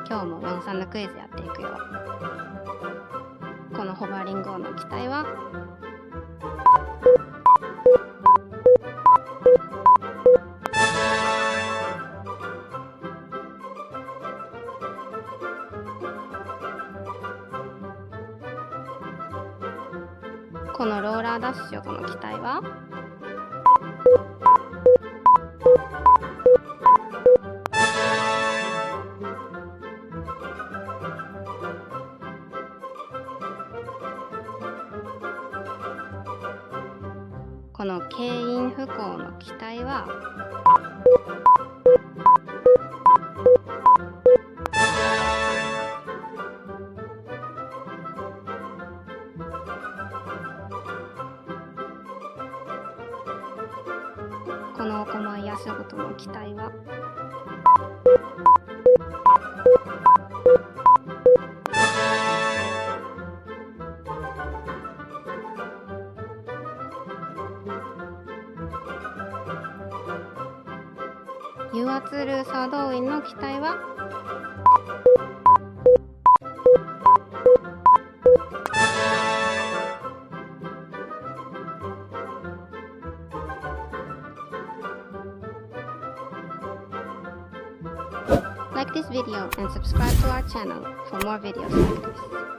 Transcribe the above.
今日も43のクイズやっていくよ。このホバーリング音の機体はこのローラーダッシュ音の機体はこの軽音符号の機体はこのおこまい足音の機体は油圧ルーサー動員の機体はLike this video and subscribe to our channel for more videos like this.